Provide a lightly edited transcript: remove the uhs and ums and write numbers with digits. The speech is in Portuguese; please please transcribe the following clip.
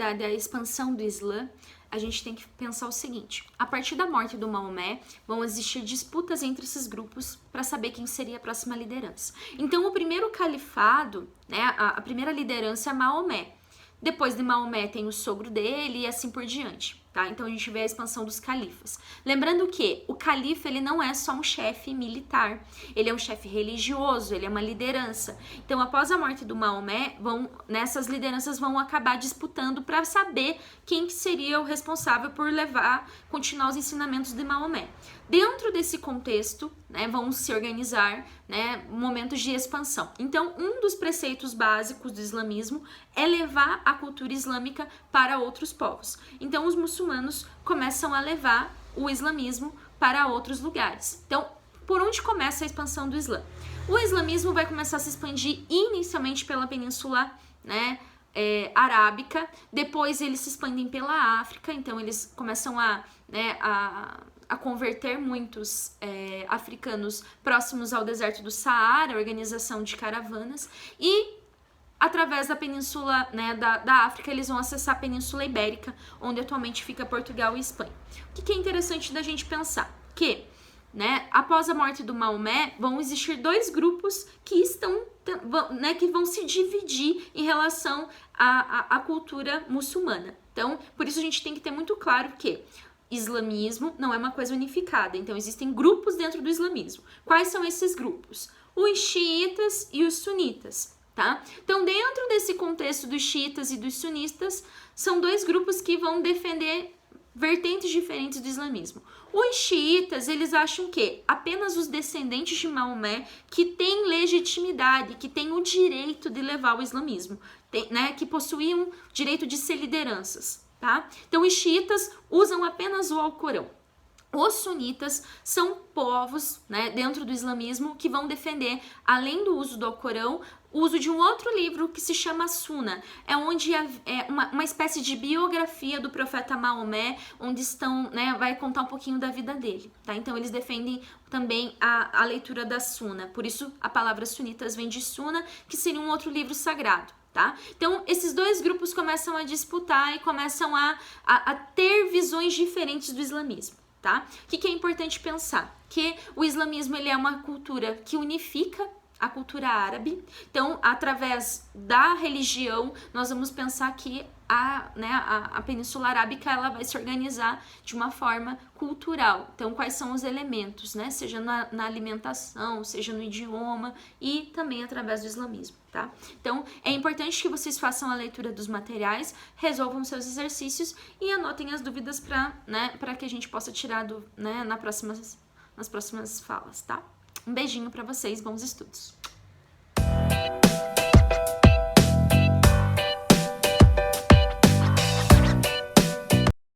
verdade, a expansão do Islã, a gente tem que pensar o seguinte: a partir da morte do Maomé, vão existir disputas entre esses grupos para saber quem seria a próxima liderança. Então, o primeiro califado, né, a primeira liderança é Maomé. Depois de Maomé tem o sogro dele e assim por diante, tá? Então a gente vê a expansão dos califas. Lembrando que o califa, ele não é só um chefe militar, ele é um chefe religioso, ele é uma liderança. Então após a morte do Maomé, nessas lideranças vão acabar disputando para saber quem que seria o responsável por continuar os ensinamentos de Maomé. Dentro desse contexto, né, vão se organizar, né, momentos de expansão. Então, um dos preceitos básicos do islamismo é levar a cultura islâmica para outros povos. Então, os muçulmanos começam a levar o islamismo para outros lugares. Então, por onde começa a expansão do Islã? O islamismo vai começar a se expandir inicialmente pela Península, né, arábica, depois eles se expandem pela África, então eles começam a converter muitos africanos próximos ao deserto do Saara, organização de caravanas, e através da península, né, da África, eles vão acessar a Península Ibérica, onde atualmente fica Portugal e Espanha. O que é interessante da gente pensar? Que, né, após a morte do Maomé, vão existir dois grupos que que vão se dividir em relação à cultura muçulmana. Então, por isso a gente tem que ter muito claro que islamismo não é uma coisa unificada, então existem grupos dentro do islamismo. Quais são esses grupos? Os xiitas e os sunitas, tá? Então, dentro desse contexto dos xiitas e dos sunistas, são dois grupos que vão defender vertentes diferentes do islamismo. Os xiitas, eles acham que apenas os descendentes de Maomé que têm legitimidade, que têm o direito de levar o islamismo, que possuíam o direito de ser lideranças. Tá? Então, os xiitas usam apenas o Alcorão. Os sunitas são povos, né, dentro do islamismo que vão defender, além do uso do Alcorão, o uso de um outro livro que se chama Sunna. É onde é uma espécie de biografia do profeta Maomé, onde vai contar um pouquinho da vida dele. Tá? Então, eles defendem também a leitura da Sunna. Por isso, a palavra sunitas vem de Sunna, que seria um outro livro sagrado. Tá? Então, esses dois grupos começam a disputar e começam a ter visões diferentes do islamismo. Tá? O que é importante pensar? Que o islamismo ele é uma cultura que unifica a cultura árabe. Então, através da religião, nós vamos pensar que a Península Arábica ela vai se organizar de uma forma cultural. Então, quais são os elementos, né? Seja na alimentação, seja no idioma e também através do islamismo, tá? Então, é importante que vocês façam a leitura dos materiais, resolvam seus exercícios e anotem as dúvidas para que a gente possa tirar nas próximas falas, tá? Um beijinho para vocês, bons estudos!